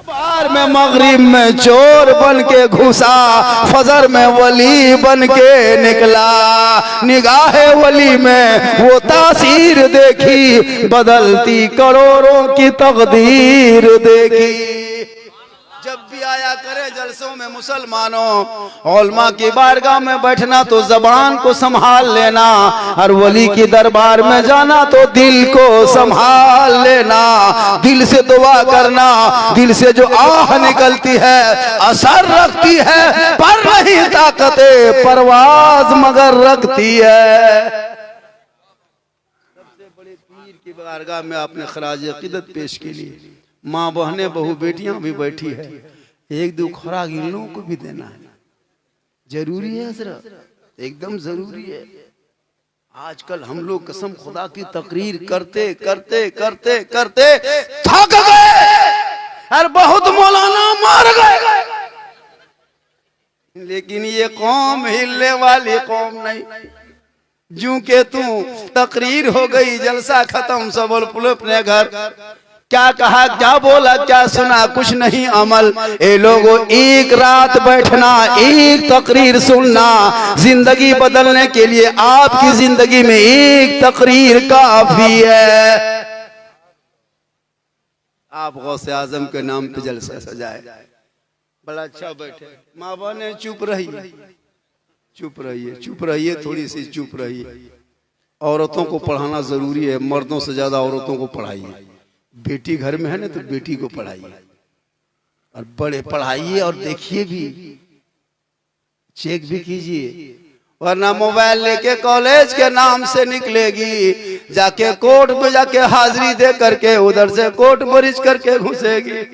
बार में मगरिब में चोर बन के घुसा, फजर में वली बन के निकला। निगाहे वली में वो तासीर देखी, बदलती करोड़ों की तकदीर देखी। जब भी आया करे जलसों में मुसलमानों, उलमा की बारगाह में बैठना तो जबान को संभाल लेना, और वली की दरबार में जाना तो दिल को संभाल लेना। दिल से दुआ करना, दिल से जो आह निकलती है असर रखती है, पर नहीं ताकते परवाज मगर रखती है। सबसे बड़े पीर की बारगाह में आपने खराज अकीदत पेश के लिए माँ बहने बहू बेटियां भी बैठी है, एक दो खुराक इन लोगों को भी देना है, जरूरी है हजरत, एकदम जरूरी है। आजकल हम लोग कसम खुदा की तकरीर करते करते करते करते थक गए और बहुत मौलाना मार गए, लेकिन ये कौम हिलने वाली कौम नहीं। जूं के तू तकरीर हो गई, जलसा खत्म, सब अपने घर। क्या कहा, क्या बोला, क्या सुना, कुछ नहीं अमल। ए लोगों, एक रात बैठना, एक तकरीर सुनना, जिंदगी बदलने के लिए आपकी जिंदगी में एक तकरीर काफी है। आप गौसे आजम के नाम पे जलसा सजाए, बड़ा अच्छा बैठे। माँ बहने चुप रहिए, चुप रहिए, चुप रहिए, थोड़ी सी चुप रहिए। औरतों को पढ़ाना जरूरी है, मर्दों से ज्यादा औरतों को पढ़ाइए। बेटी घर में है ना तो बेटी को पढ़ाइए, और बड़े पढ़ाइए, और देखिए भी, चेक भी कीजिए, वरना मोबाइल लेके कॉलेज के नाम से निकलेगी, जाके कोर्ट में जाके हाजिरी दे करके उधर से कोर्ट मरीज करके घुसेगी।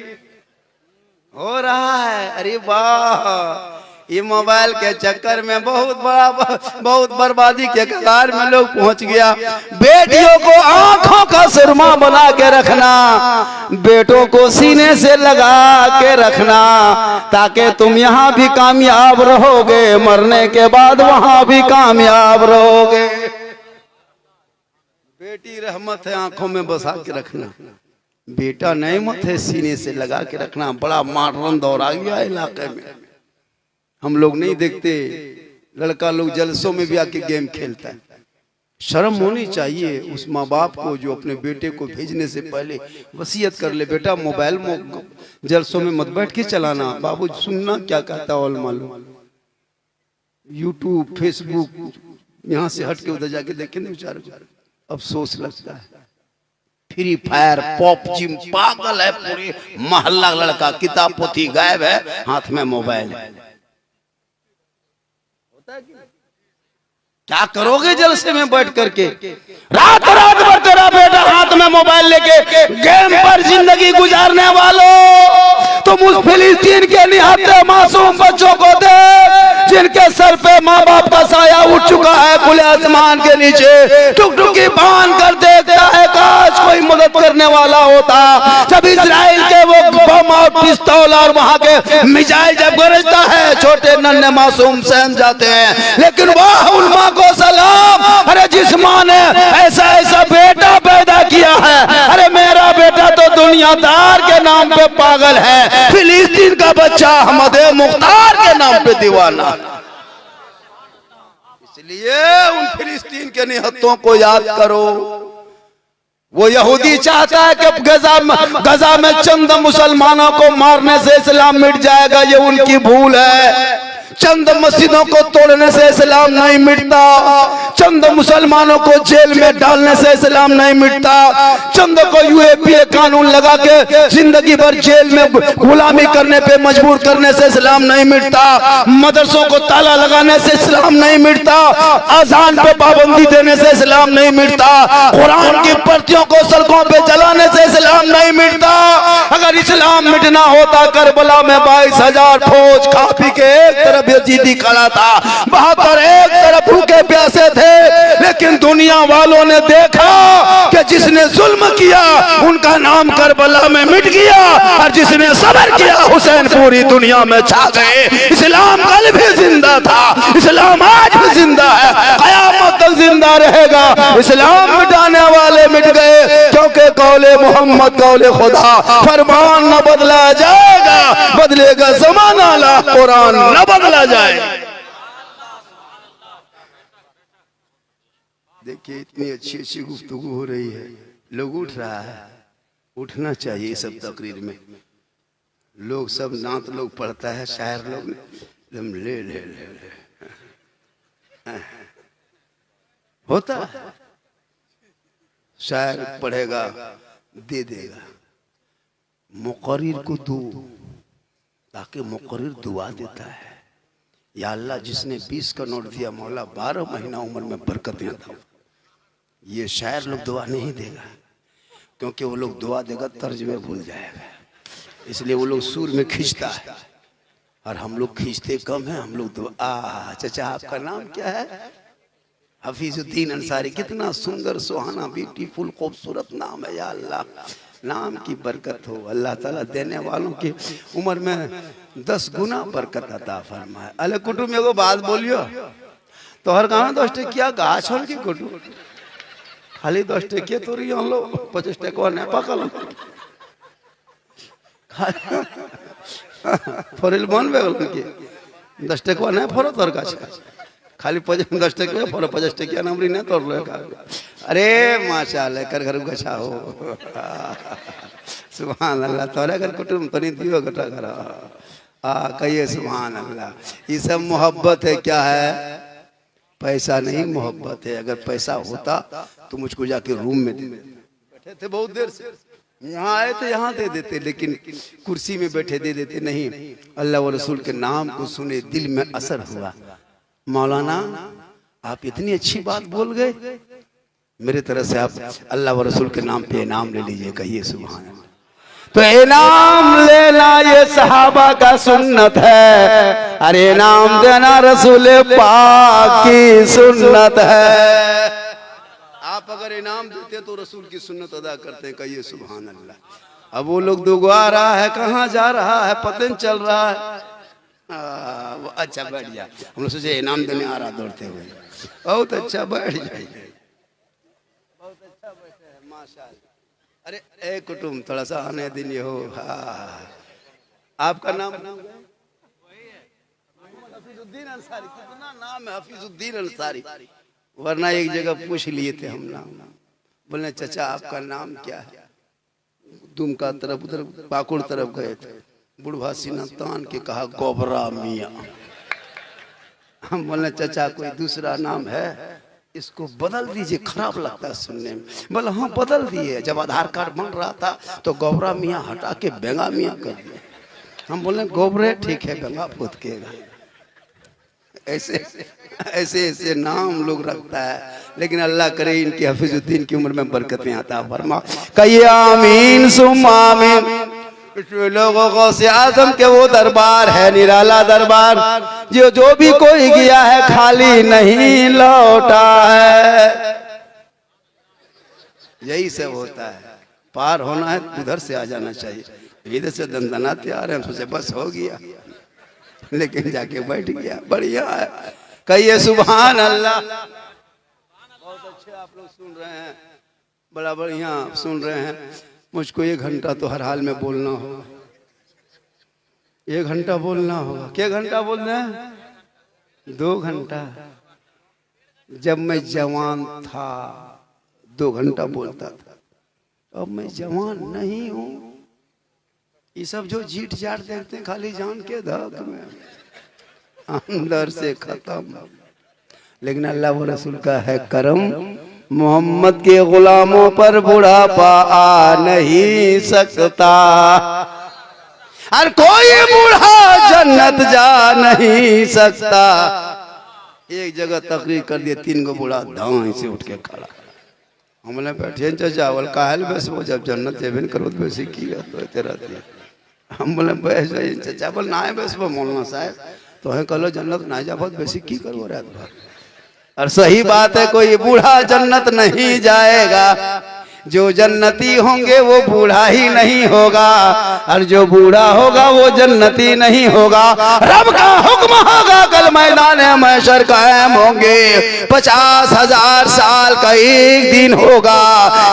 हो रहा है, अरे वाह, ये मोबाइल के चक्कर में बहुत बर्बादी के कगार में लोग पहुंच गया। बेटियों को आंखों का सुरमा बना के रखना, बेटों को सीने से लगा के रखना, ताकि तुम यहाँ भी कामयाब रहोगे, मरने के बाद वहां भी कामयाब रहोगे। बेटी रहमत है, आंखों में बसा के रखना, बेटा नेमत है, सीने से लगा के रखना। बड़ा मॉडर्न दौर आ गया इलाके में, हम लोग नहीं देखते, लड़का लोग जलसों में भी आके गेम खेलता है। शर्म होनी चाहिए उस माँ बाप को जो अपने बेटे को भेजने से पहले वसीयत कर ले, बेटा मोबाइल जलसों में मत बैठ के चलाना, बाबू सुनना क्या कहता है उलमा लोग। यूट्यूब फेसबुक यहाँ से हट के उधर जाके देखे ना बेचारे, अफसोस लगता है। फ्री फायर पॉपजी पागल है पूरे मोहल्ला, लड़का किताब पोथी गायब है, हाथ में मोबाइल है। क्या करोगे जलसे में बैठ करके? रात रात भर तेरा बेटा हाथ में मोबाइल लेके गेम पर जिंदगी गुजारने वालों, तुम उस फिलिस्तीन के निहत्थे मासूम बच्चों को दे जिनके सर पे माँ बाप का साया उठ चुका है, खुले आसमान के नीचे टुकटुकी बांध कर देखता है, काश कोई मदद करने वाला होता। जब इजराइल के वो बम और पिस्तौल और वहां के मिसाइल जब गरजता है, छोटे नन्हे मासूम सहम जाते हैं, लेकिन वाह उलमा को सलाम, अरे जिस माँ ने ऐसा ऐसा बेटा पैदा किया है, अरे मेरा बेटा तो दुनियादार के नाम पे पागल है, फिलिस्तीन का बच्चा अहमद मुख्तार के नाम पे दीवाना। इसलिए उन फिलिस्तीन के निहत्तों को याद करो। वो यहूदी चाहता है कि गजा में चंद मुसलमानों को मारने से इस्लाम मिट जाएगा, ये उनकी भूल है। चंद मस्जिदों को तोड़ने से इस्लाम नहीं मिटता, चंद मुसलमानों को जेल में डालने से इस्लाम नहीं मिटता, चंद को यूएपीए कानून लगा के जिंदगी भर जेल में गुलामी करने पे मजबूर करने से इस्लाम नहीं मिटता, मदरसों को ताला लगाने से इस्लाम नहीं मिटता, अजान पे पाबंदी देने से इस्लाम नहीं मिटता, कुरान की प्रतियों को सड़कों पे जलाने से इस्लाम नहीं मिटता। अगर इस्लाम मिटना होता, करबला में 22,000 फौज खा पी के एक तरफ यजीदी खड़ा था, 72 एक तरफ भूखे प्यासे थे, लेकिन लेकिन दुनिया वालों ने देखा कि जिसने जुल्म किया उनका नाम करबला में मिट गया, और जिसने सब्र किया हुसैन पूरी दुनिया में छा गए। इस्लाम कल भी जिंदा था, इस्लाम आज भी जिंदा है, क़यामत तक जिंदा रहेगा। इस्लाम मिटाने वाले मिट गए, क्योंकि कौले मोहम्मद कौले खुदा, फरमान न बदला जाएगा, बदलेगा जमाना ला कुरान न बदला जाएगा। देखिए इतनी अच्छी अच्छी गुफ्तगू हो रही है, लोग उठ रहा है, उठना चाहिए सब तकरीर में। लोग सब नात लोग पढ़ता है, शायर लोग ले ले ले ले होता है, शायर पढ़ेगा दे देगा, मुकर्रिर को दो ताकि मुकर्रिर दुआ देता है, या अल्लाह जिसने 20 का नोट दिया मौला 12 महीना उम्र में बरकत देता। ये शायर लोग दुआ नहीं देगा, क्योंकि वो लोग दुआ देगा तर्ज में भूल जाएगा, इसलिए वो लोग सुर में खींचता है, और हम लोग खींचते कम है। हम लोग दुआ चाचा आपका नाम क्या है? हफीजुद्दीन अंसारी। कितना सुंदर सुहाना ब्यूटीफुल खूबसूरत नाम है। या अल्लाह नाम की बरकत हो, अल्लाह ताला देने वालों की उम्र में 10 गुना बरकत अता फरमाए। अले कुटुम एगो बात बोलियो, तो हर गाँव 10 टकिया गाछ छोड़ की कुटुम खाली 10 टकिया तोरी लो 25 टका नहीं पकल फोरिल बन के 10 टका नहीं फोरो तोर गाछ खाली 10 टकिया फोरो 50 टकिया नंबरी नहीं तोड़ लो। अरे माशाल्लाह कर घर गछा हो सुभान अल्लाह। तोरे अगर कुटुम तनी दियो गटा करा कहिए सुभान अल्लाह। ये सब मोहब्बत है। क्या है? पैसा नहीं, मोहब्बत है। अगर पैसा होता तो मुझको जाके रूम में दे देते। बैठे थे बहुत देर से, यहाँ आए थे यहाँ दे देते, लेकिन कुर्सी में बैठे दे देते नहीं। अल्लाह व रसूल के नाम को सुने दिल में असर हुआ। मौलाना आप इतनी अच्छी बात बोल गए, मेरे तरफ से आप अल्लाह व रसूल के नाम पे इनाम ले लीजिए। कहिए सुभान अल्लाह। तो इनाम लेना ये सहाबा का सुन्नत है, अरे इनाम देना रसूल पाक की सुन्नत है। आप अगर इनाम देते तो रसूल की सुन्नत अदा करते हैं। कहिए सुभान अल्लाह। अब वो लोग दुगो आ रहा है, कहाँ जा रहा है पता नहीं चल रहा है। अच्छा बैठ जा। हम लोग सोचे इनाम देने आ रहा दौड़ते हुए। बहुत अच्छा बैठ जाइए, बहुत अच्छा बैठे हैं माशाल्लाह। अरे ए कुटुम थोड़ा सा आने दिन हो। आपका नाम हफीजुद्दीन अंसारी। कितना नाम है हफीजुद्दीन अंसारी, वरना एक जगह पूछ लिए थे हम नाम। बोले चाचा आपका नाम क्या है? दुमका तरफ उधर पाकुड़ तरफ गए थे, बुढ़वा सीना तान के कहा गोबरा मियाँ। हम बोले चाचा कोई दूसरा नाम है? इसको बदल दीजिए, खराब लगता है सुनने में। बोले हाँ बदल दिए। जब आधार कार्ड बन रहा था तो गोबरा मियाँ हटा के बेंगा मियाँ कर दिया। हम बोले गोबरे ठीक है, बेंगा पूत के। ऐसे ऐसे ऐसे नाम लोग रखता है, लेकिन अल्लाह करे इनकी हफीजुद्दीन की उम्र में बरकतें आता फरमा। कहिए आमीन सुम्मा आमीन। लोगों को से आजम के वो दरबार है, निराला दरबार, जो भी कोई गया है खाली नहीं लौटा है। यही सब होता है। पार होना है उधर से आ जाना चाहिए। इधर से दंदनाते आ रहे हैं, सोचे बस हो गया, लेकिन जाके बैठ गया। बढ़िया है। कहिए सुभान अल्लाह। बहुत अच्छे आप लोग सुन रहे हैं, बड़ा बढ़िया सुन रहे हैं। मुझको 1 घंटा तो हर हाल में बोलना होगा। 1 घंटा बोलना होगा। क्या घंटा बोलना है? 2 घंटा। जब मैं जवान था 2 घंटा बोलता था, अब मैं जवान नहीं हूँ। ये सब जो जीट जाट देखते हैं खाली जान के धक में, अंदर से खत्म। लेकिन अल्लाह व रसूल का है करम, मोहम्मद के गुलामों पर बुढ़ापा आ नहीं सकता, और कोई बूढ़ा जन्नत जा नहीं सकता। एक जगह तकरीर कर दिए, 3 गो बूढ़ा धाई से उठ के खड़ा। हमने बैठे चावल काहल बस वो जब जन्नत जेबन करो तो वैसे किया तो तेरा दिया। हम बोले बैस जाइए चावल ना है बस वो मौलाना साहब तो है कलो जन्नत ना जा बहुत वैसे की करो रात भर। और सही बात है, कोई बूढ़ा जन्नत नहीं जाएगा। जो जन्नती होंगे वो बूढ़ा ही नहीं होगा, और जो बूढ़ा होगा वो जन्नती नहीं होगा। रब का हुक्म होगा, कल मैदान महशर कायम होंगे। 50,000 साल का एक दिन होगा।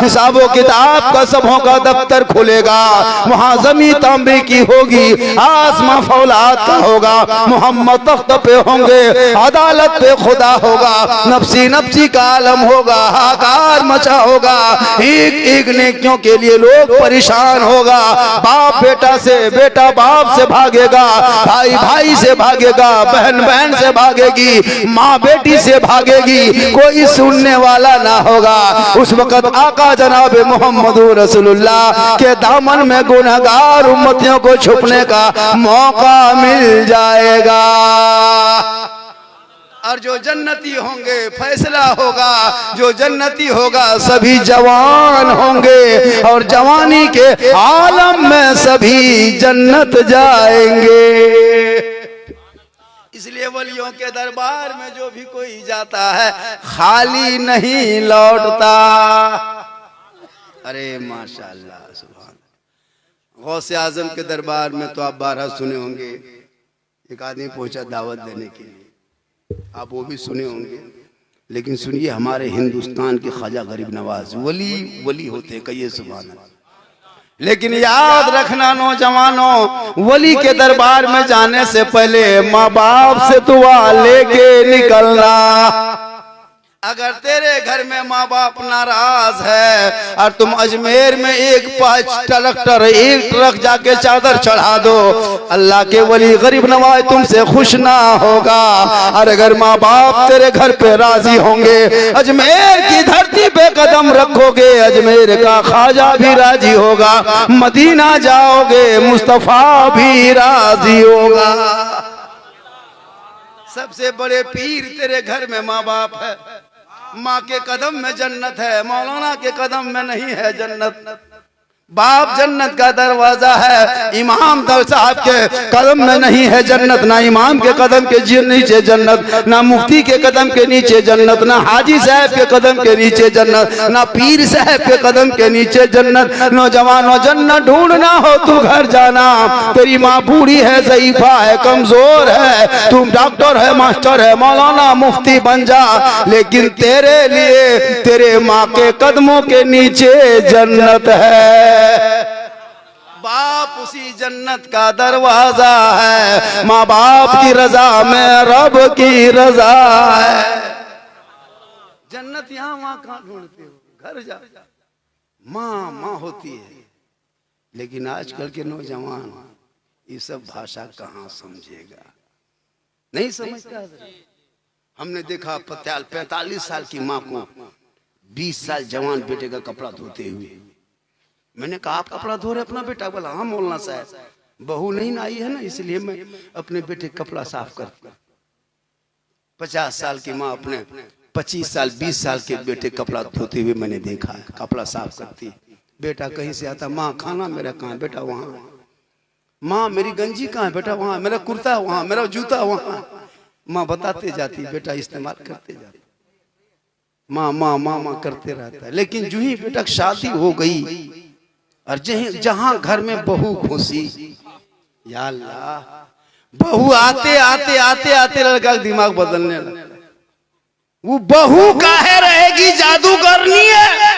हिसाबो किताब का सबों का दफ्तर खुलेगा। वहाँ जमी तांबे की होगी, आसमां फौलाद का होगा। मोहम्मद तख्त पे होंगे, अदालत पे खुदा होगा। नफ्सी नफ्सी का आलम होगा, हाकार मचा होगा। एक एक नेकियों के लिए लोग परेशान होगा। बाप बेटा से, बेटा बाप से भागेगा, भाई भाई से भागेगा, बहन बहन से भागेगी, माँ बेटी से भागेगी, कोई सुनने वाला ना होगा। उस वक्त आका जनाब मोहम्मद रसूलुल्लाह के दामन में गुनहगार उम्मतियों को छुपने का मौका मिल जाएगा। और जो जन्नती होंगे फैसला होगा, जो जन्नती होगा सभी जवान होंगे, और जवानी के आलम में सभी जन्नत जाएंगे। इसलिए वलियों के दरबार में जो भी कोई जाता है खाली नहीं लौटता। अरे माशाअल्लाह सुभान। गौसे आजम के दरबार में तो आप 12 सुने होंगे। एक आदमी पहुंचा दावत देने के लिए, आप वो भी सुने होंगे। लेकिन सुनिए, हमारे हिंदुस्तान के ख्वाजा गरीब नवाज वली वली होते हैं, कहिए सुभान अल्लाह। लेकिन याद रखना नौजवानों, वली के दरबार में जाने से पहले माँ बाप से दुआ लेके निकलना। अगर तेरे घर में माँ बाप नाराज है और तुम अजमेर में एक ट्रैक्टर, एक ट्रक जाके चादर चढ़ा दो, अल्लाह के वली गरीब नवाज तुमसे खुश ना होगा। और अगर माँ बाप तेरे घर पे राजी होंगे, अजमेर की धरती पे कदम रखोगे, अजमेर का ख्वाजा भी राजी होगा। मदीना जाओगे, मुस्तफा भी राजी होगा। सबसे बड़े पीर तेरे घर में माँ बाप है। माँ के कदम में जन्नत है, मौलाना के कदम में नहीं है जन्नत। बाप जन्नत का दरवाजा है, इमाम साहब के कदम में नहीं है जन्नत। ना इमाम के कदम के नीचे जन्नत, ना मुफ्ती के कदम के नीचे जन्नत, ना हाजी साहब के कदम के नीचे जन्नत, ना पीर साहब के कदम के नीचे जन्नत। नौजवानों, जन्नत ढूंढना हो तो घर जाना। तेरी माँ बूढ़ी है, ज़ईफा है, कमजोर है, तुम डॉक्टर है, मास्टर है, मौलाना मुफ्ती बन जा, लेकिन तेरे लिए तेरे माँ के कदमों के नीचे जन्नत है। बाप उसी जन्नत का दरवाजा है। माँ बाप की रजा में रब की रजा है। जन्नत यहाँ वहाँ कहाँ ढूंढते हो, घर जा। माँ माँ होती है। लेकिन आजकल के नौजवान ये सब भाषा कहाँ समझेगा, नहीं समझता। हमने देखा 45 साल की माँ को 20 साल जवान बेटे का कपड़ा धोते हुए। मैंने कहा, आप कपड़ा धो रहे अपना बेटा? बोला, हाँ मौलाना साहब, बहू नहीं ना आई है ना, इसलिए मैं अपने बेटे कपड़ा साफ करती। 50 साल की माँ अपने 25 साल 20 साल के बेटे कपड़ा धोते हुए मैंने देखा है, कपड़ा साफ करती। बेटा कहीं से आता, माँ खाना मेरा कहाँ है? बेटा वहाँ। माँ मेरी गंजी कहाँ है? बेटा वहाँ। मेरा कुर्ता वहाँ, मेरा जूता वहाँ। माँ बताते जाती, बेटा इस्तेमाल करते जाती। माँ माँ माँ माँ करते रहता है। लेकिन जो ही बेटा शादी हो गई और जहां घर में बहू घुसी, या अल्लाह, बहू आते आते आते आते लड़का का दिमाग बदलने लगा। वो बहू काहे रहेगी, जादू करनी है,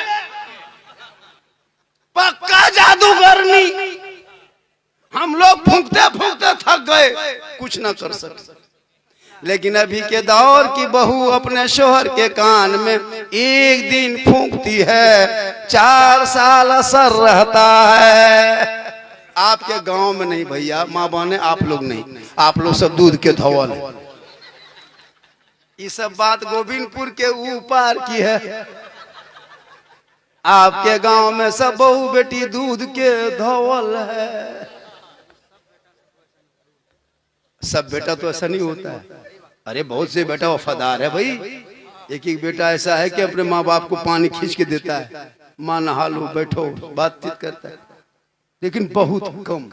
पक्का जादू करनी। हम लोग फूंकते फूंकते थक गए, कुछ ना कर सकते। लेकिन अभी के दौर की बहू अपने शोहर के कान में एक दिन फूंकती है, 4 साल असर रहता है। आपके गांव में नहीं भैया, माँ बहने आप लोग नहीं, आप लोग सब दूध के धवल है। ये सब बात गोविंदपुर के ऊपर की है। आपके गांव में सब बहू बेटी दूध के धवल है। सब बेटा तो ऐसा नहीं होता है। अरे बहुत से बेटा वफादार है भाई। एक बेटा ऐसा है कि अपने माँ बाप को पानी खींच के देता है, माँ नहा लो, बैठो, बातचीत करता है। लेकिन बहुत कम,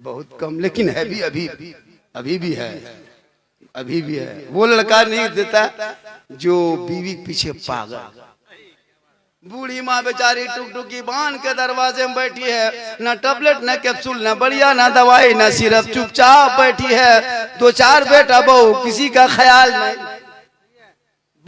बहुत कम। लेकिन है भी, अभी भी है। अभी भी है। वो लड़का नहीं देता जो बीवी पीछे पागल। बूढ़ी माँ बेचारी टुकटुकी बांध के दरवाजे में बैठी है, न टैबलेट न कैप्सूल न बढ़िया न दवाई न सिर्फ, चुपचाप बैठी है। 2-4 बेटा बहू, किसी का ख्याल नहीं।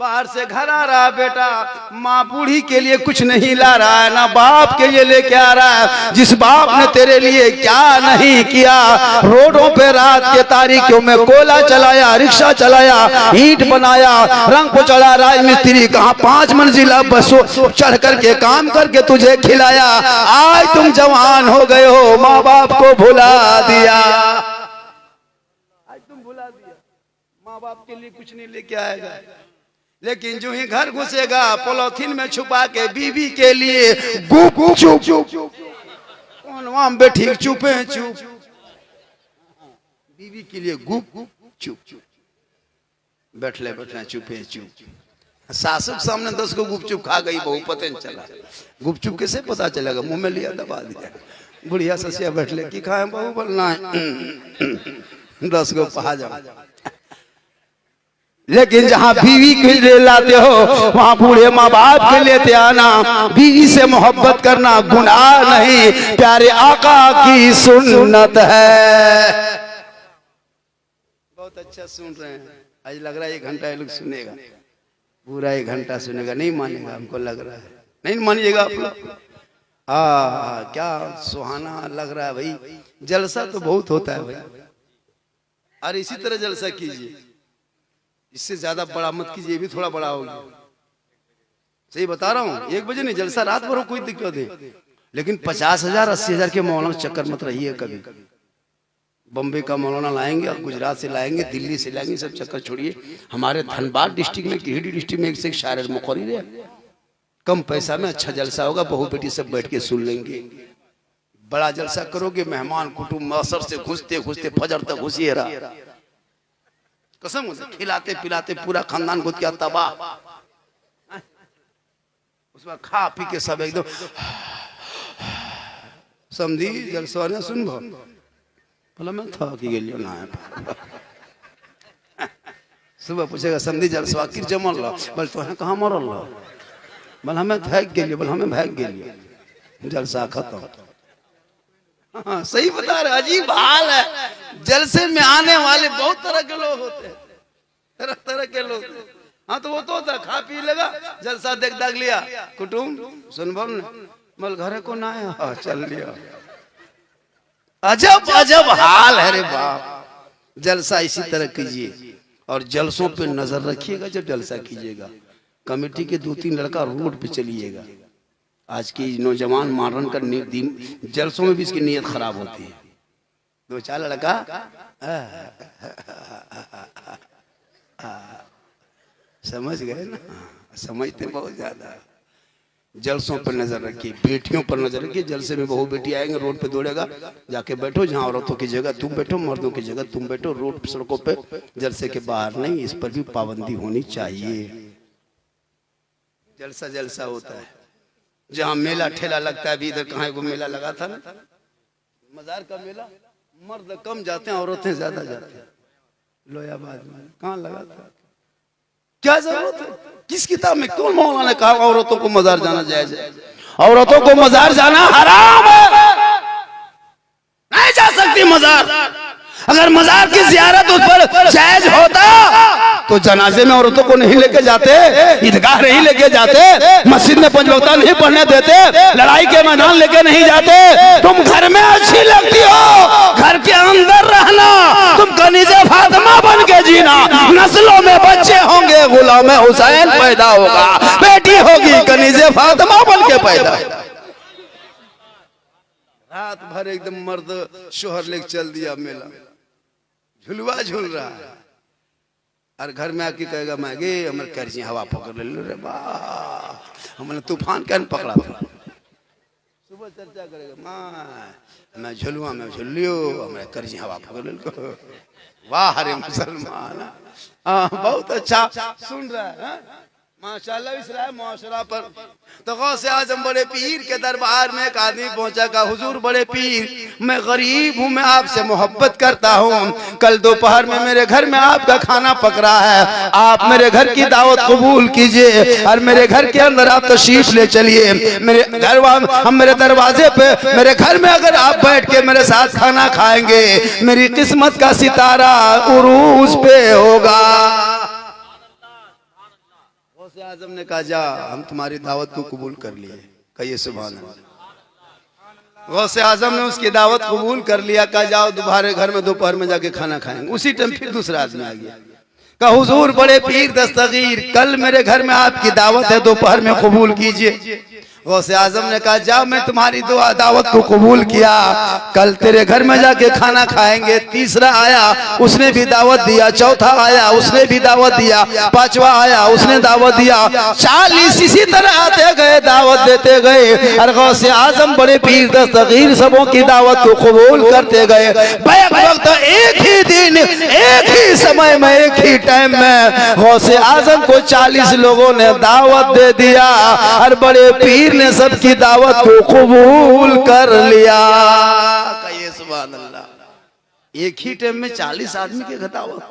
बाहर से घर आ रहा बेटा, माँ बूढ़ी के लिए कुछ नहीं ला रहा है, ना बाप के लिए लेके आ रहा है। जिस बाप ने तेरे लिए क्या नहीं किया। रोडों पे रात के तारीखों में कोयला चलाया, रिक्शा चलाया, ईंट बनाया, रंग को चढ़ा राजमिस्त्री, कहाँ 5 मंजिला बसों चढ़ करके काम करके तुझे खिलाया। आज तुम जवान हो गए हो, माँ बाप को भुला दिया। आज तुम भुला दिया, माँ बाप के लिए कुछ नहीं लेके आएगा। लेकिन जो ही घर घुसेगा पॉलिथीन में छुपा के बीवी के लिए गुप चुप कौन वहां बैठी चुपे चुप, बीवी के लिए गुप चुप बैठले बैठले चुपे चुप। सासू के सामने 10 को गुपचुप खा गई बहू, पता नहीं चला। गुपचुप कैसे पता चलेगा, मुंह में लिया दबा दिया। बुढ़िया ससिया बैठले की खाए बहू बोलना है 10 को पहा जाओ। लेकिन जहाँ बीवी के लिए लाते हो वहाँ बूढ़े माँ बाप के लेते आना। बीवी से मोहब्बत करना गुनाह नहीं, प्यारे आका की सुन्नत है। बहुत अच्छा सुन रहे हैं, आज लग रहा है 1 घंटा ये लोग सुनेगा, पूरा 1 घंटा सुनेगा। नहीं मानेगा, हमको लग रहा है नहीं मानिएगा आप लोग। क्या सुहाना लग रहा है भाई, जलसा तो बहुत होता है भाई। और इसी तरह जलसा कीजिए, इससे ज्यादा बड़ा मत कीजिए, भी थोड़ा बड़ा होगा। सही बता रहा हूँ, 1 बजे नहीं, जलसा रात भर हो, कोई दिक्कत नहीं। लेकिन 50,000 80,000 के मौलाना चक्कर मत रहिए कभी। बम्बे का मौलाना लाएंगे और गुजरात से लाएंगे, दिल्ली से लाएंगे, सब चक्कर छोड़िए। हमारे धनबाद डिस्ट्रिक्ट में, गिरिडि डिस्ट्रिक्ट में एक से एक शायर मुखर्रिर है। कम पैसा में अच्छा जलसा होगा, बहू बेटी सब बैठ के सुन लेंगे। बड़ा जलसा करोगे, मेहमान कुटुंब असर से घुसते घुसते फजर तक घुसिए रहा, कसम से खिलाते पिलाते पूरा खानदान को क्या तबाह। उसमें खा पी के सब एकदम समझी जलसा ने सुन बोला मैं था कि गेलियो ना सुबह पूछेगा समझी जलसा किर जमल लो, बोल तो है कहाँ मरल लो, बोल हमें भाग गेलियो, बोल हमें भाग गेलियो, जलसा खत्म। हाँ सही बता रहे, अजीब हाल है। जलसे में आने वाले बहुत तरह के लोग होते हैं, तरह तरह के लोग। हाँ तो वो तो होता, खा पी लगा, जलसा देख दाग लिया, कुटुंब सुनबो न मल घरे को ना है, चल लिया। अजब अजब हाल है रे बाप। जलसा इसी तरह कीजिए और जलसों पे नजर रखिएगा। जब जलसा कीजिएगा कमेटी के 2-3 लड़का रोड पे चलिएगा। आज की नौजवान मॉडर्न का दिन जलसों में भी इसकी नीयत खराब होती है। 2-4 लड़का समझ गए ना, समझते बहुत ज्यादा। जलसों पर नजर रखिए, बेटियों पर नजर रखिए। जलसे में बहू बेटी आएंगे, रोड पे दौड़ेगा, जाके बैठो जहाँ औरतों की जगह तुम बैठो, मर्दों की जगह तुम बैठो, रोड सड़कों पे, जलसे के बाहर नहीं। इस पर भी पाबंदी होनी चाहिए। जलसा जलसा होता है जहाँ मेला ठेला लगता है। अभी इधर कहाँ एगो मेला लगा था ना, मजार का मेला, मर्द कम जाते हैं औरतें ज्यादा जाती हैं। लोयाबाद में कहाँ लगा था, क्या जरूरत है, किस किताब में कौन मौलाना ने कहा औरतों को मजार जाना जायज है? औरतों को मजार जाना हराम है, नहीं जा सकती मजार। अगर मजार की जियारत उस पर जायज होता तो जनाजे में औरतों को नहीं लेके जाते, ईदगाह नहीं लेके जाते, मस्जिद में 5 वक्त नहीं पढ़ने देते, लड़ाई के मैदान लेके नहीं जाते। तुम घर में अच्छी लगती हो, घर के अंदर रहना, तुम कनीज़े फातिमा बन के जीना। नस्लों में बच्चे होंगे, गुलाम हुसैन पैदा होगा, बेटी होगी कनीज़े फातिमा बन के पैदा। रात भर एकदम मर्द शोहर लेके चल दिया मेला, झुलवा झूल रहा है, और घर में आके कहेगा मैं गे हमर करजी हवा पकड़ ले रे बा, हमने तूफान कैन पकड़ा था। सुबह चर्चा करेगा मैं झुलवा में झुल लियो, हमारे करजी हवा पकड़ ले। वाह रे मुसलमान, बहुत अच्छा सुन रहा है। माशाल्लाह इस्लाम मुआशरा पर। तो गौसे आजम बड़े पीर के दरबार में एक आदमी पहुंचा, कहा हुजूर बड़े पीर, मैं गरीब हूँ, मैं आपसे मोहब्बत करता हूँ। कल दोपहर में मेरे घर में आपका खाना पक रहा है, आप मेरे घर की दावत कबूल कीजिए और मेरे घर के अंदर आप तशरीफ ले चलिए। मेरे घर हम मेरे दरवाजे पे मेरे घर में अगर आप बैठ के मेरे साथ खाना खाएंगे, मेरी किस्मत का सितारा उरूज पे होगा। गौसे आजम ने कहा जा, हम तुम्हारी दावत को कबूल कर लिए। कहिए सुभान अल्लाह। गौसे आजम ने उसकी दावत कबूल कर लिया। कहा जाओ तुम्हारे घर में दोपहर में जाके खाना खाएंगे। उसी टाइम फिर दूसरा आदमी आ गया, कहा हुजूर बड़े पीर दस्तगीर, कल मेरे घर में आपकी दावत है, दोपहर में कबूल कीजिए। गौसे आजम ने कहा जाओ, मैं तुम्हारी दुआ दावत को कबूल किया, कल तेरे घर में जाके खाना खाएंगे। तीसरा आया, उसने भी दावत दिया। चौथा आया, उसने भी दावत दिया। पांचवा आया, उसने दावत दिया। 40 इसी तरह आते गए, दावत देते गए और गौसे आजम बड़े पीर दस्तगीर सबों की दावत को कबूल करते गए। बैक वक्त एक ही दिन, एक ही समय में, एक ही टाइम में गौसे आजम को 40 लोगों ने दावत दे दिया और बड़े पीर ने सबकी दावत को कबूल कर लिया। कहिए सुभान अल्लाह। एक ही टाइम में 40 आदमी के दावत।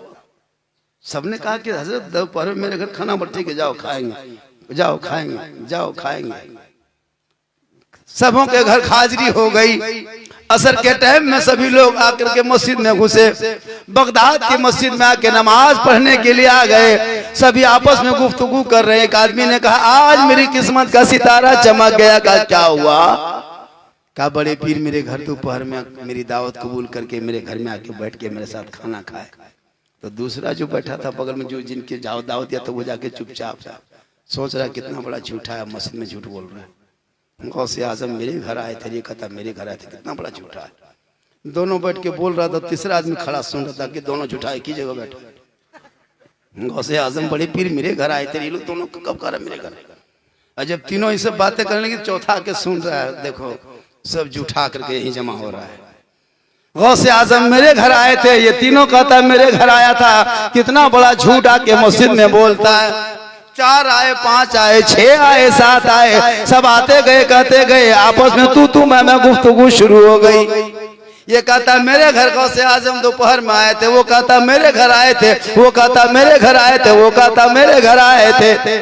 सबने कहा कि हजरत दोपहर में मेरे घर खाना बढ़ती के जाओ खाएंगे, जाओ खाएंगे, जाओ खाएंगे। सबों के घर हाजिरी हो गई। असर के टाइम में सभी लोग आकर के मस्जिद में घुसे। बगदाद की मस्जिद में आके नमाज पढ़ने के लिए आ गए। सभी आपस में गुफ्तगू कर रहे हैं। एक आदमी ने कहा आज मेरी किस्मत का सितारा चमक गया। कहा क्या हुआ? कहा बड़े पीर मेरे घर दोपहर में मेरी दावत कबूल करके मेरे घर में आके बैठ के मेरे साथ खाना खाए। तो दूसरा जो बैठा था बगल में, जो जिनके जाओ दावत दिया, तो वो जाके चुपचाप सोच रहा कितना बड़ा झूठा है, मस्जिद में झूठ बोल रहा है। गौसे आजम मेरे घर आए थे, ये कहता मेरे घर आए थे, कितना बड़ा झूठा है। दोनों बैठ के बोल रहा था, तीसरा आदमी खड़ा सुन रहा था कि दोनों झूठा एक ही जगह बैठे। गौसे आजम बड़े पीर मेरे घर आए थे, ये लोग दोनों कब कर मेरे घर। और जब तीनों ये सब बातें करने लगी, चौथा आके सुन रहा है, देखो सब झूठा करके यही जमा हो रहा है। गौसे आजम मेरे घर आए थे, ये तीनों कहता मेरे घर आया था। कितना बड़ा झूठ आके मस्जिद में बोलता है। 4 आए, 5 आए, 6 आए, 7 आए, सब आते गए कहते गए। आपस में तू मैं गुफ्तगू शुरू हो गई। ये कहता मेरे घर गौसे आजम दोपहर में आए थे, वो कहता मेरे घर आए थे, वो कहता मेरे घर आए थे, वो कहता मेरे घर आए थे।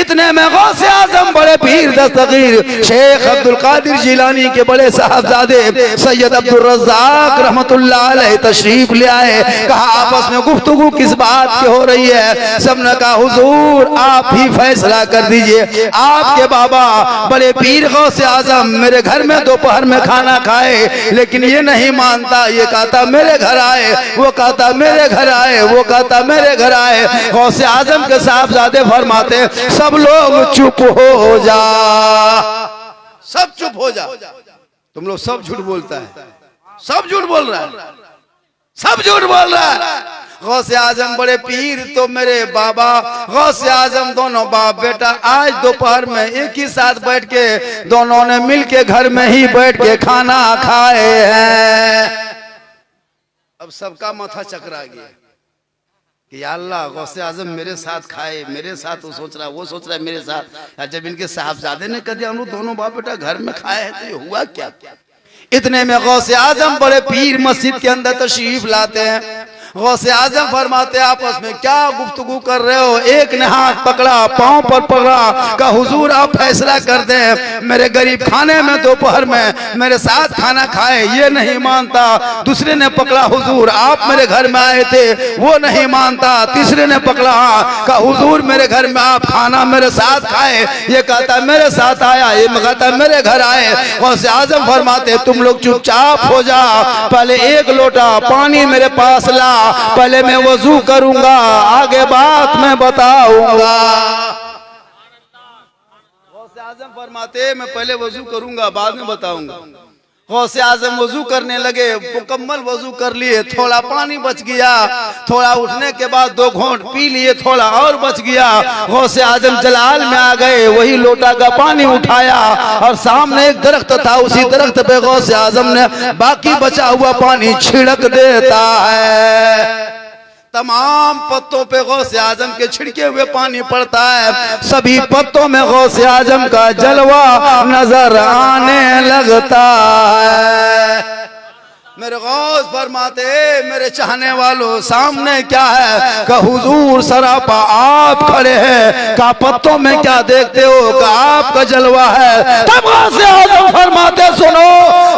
इतने में गौसे आजम बड़े पीर दस्तगीर शेख अब्दुल कादिर जिलानी के बड़े साहबजादे सैयद अब्दुल रज़्ज़ाक रहमतुल्लाह अलैह तशरीफ ले आए। कहा आपस में गुफ्तगू किस बात की हो रही है? सबने कहा हुजूर आप ही फैसला कर दीजिए। आपके बाबा बड़े पीर गौसे आजम मेरे घर में दोपहर में खाना खाए, लेकिन ये नहीं मानता। ये कहता मेरे घर आए, वो कहता मेरे घर आए, वो कहता मेरे घर आए। गौसे आजम के साहबजादे फरमाते सब लोग चुप हो जा, सब चुप हो जा। तुम लोग सब झूठ बोलता है, सब झूठ बोल रहा है, सब झूठ बोल रहा है। गौसे आजम बड़े पीर तो मेरे बाबा गौसे आजम दोनों बाप बेटा आज दोपहर में एक ही साथ बैठ के दोनों ने मिल के घर में ही बैठ के खाना खाए हैं। अब सबका माथा चकरा गया कि अल्लाह गौसे आजम मेरे साथ खाए, मेरे साथ वो सोच रहा है, वो सोच रहा है मेरे साथ। जब इनके साहबजादे ने कह दिया हम लोग दोनों बाप बेटा घर में खाए हैं, तो ये हुआ क्या? इतने में गौसे आजम बड़े पीर मस्जिद के अंदर तशरीफ लाते हैं। गौसे आजम फरमाते आपस में क्या गुफ्तगू कर रहे हो? एक ने हाथ पकड़ा, पांव पर पकड़ा, कहा हुजूर आप फैसला कर दें। मेरे गरीब खाने में दोपहर में मेरे साथ खाना खाए, ये नहीं मानता। दूसरे ने पकड़ा हुजूर आप मेरे घर में आए थे, वो नहीं मानता। तीसरे ने पकड़ा, कहा हुजूर मेरे घर में आप खाना मेरे साथ खाए, ये कहता मेरे साथ आया, ये कहता मेरे घर आए। गौसे आजम फरमाते तुम लोग चुपचाप हो जा, पहले एक लोटा पानी मेरे पास ला, पहले मैं वजू करूंगा, आगे बात मैं बताऊंगा। गौसे आजम फरमाते मैं पहले वजू करूंगा, बाद में बताऊंगा। गौसे आजम वजू करने लगे, मुकम्मल वजू कर लिए, थोड़ा पानी बच गया, थोड़ा उठने के बाद 2 घूंट पी लिए, थोड़ा और बच गया। गौसे आजम जलाल में आ गए, वही लोटा का पानी उठाया और सामने एक दरख्त था, उसी दरख्त पे गौसे आजम ने बाकी बचा हुआ पानी छिड़क देता है। तमाम पत्तों पे गौसे आजम के छिड़के हुए पानी पड़ता है, सभी पत्तों में गौसे आजम का जलवा नजर आने लगता है। मेरे गौस फरमाते मेरे चाहने वालों सामने क्या है का हुजूर सरापा आप खड़े हैं, का पत्तों में क्या देखते हो का आपका जलवा है। तब गौसे आजम फरमाते सुनो,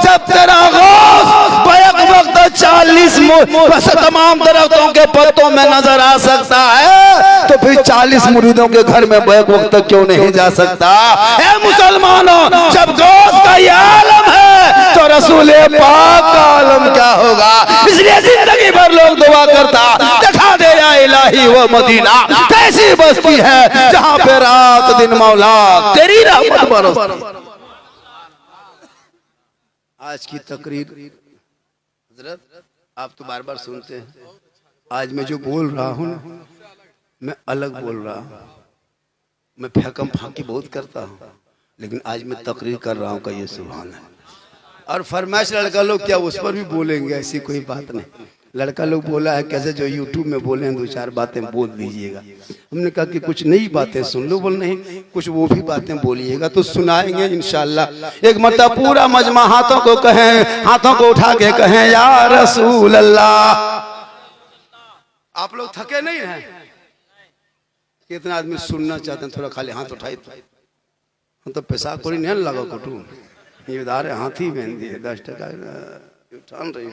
जब तेरा गौस बैक वक्त 40 तमाम दरख्तों के पत्तों में नजर आ सकता है, तो फिर 40 मुरीदों के घर में बैक वक्त क्यों नहीं जा सकता। ऐ मुसलमानों, जब गौस का ये आलम है तो रसूल पाक का आलम क्या होगा। इसलिए जिंदगी भर लोग दुआ करता, दिखा दे या इलाही वो मदीना कैसी बस्ती है जहां पे रात दिन मौला तेरी रहमत बरसती। आज की तकरीर हजरत आप तो बार बार सुनते हैं, आज मैं जो बोल रहा हूँ मैं अलग बोल रहा हूँ। मैं फेकम फाकी बहुत करता हूँ, लेकिन आज मैं तकरीर कर रहा हूँ का ये सुभान है। और फरमाइश लड़का लोग क्या उस पर भी बोलेंगे, ऐसी कोई बात नहीं। लड़का लोग बोला है कैसे जो यूट्यूब में बोले हैं 2-4 बातें बोल दीजिएगा। हमने कहा कि कुछ नई बातें सुन लो, बोल नहीं कुछ वो भी बातें बोलिएगा तो सुनाएंगे इंशाल्लाह। एक मतलब पूरा मजमा हाथों को कहें, हाथों को उठा के कहें या रसूल अल्लाह। आप लोग थके नहीं हैं? कितना आदमी सुनना चाहते हैं, थोड़ा खाली हाथ उठाई तो पैसा कोई नहीं लगा कुटुम ये दारे हाथी बहन दिए 10 टका उठान रही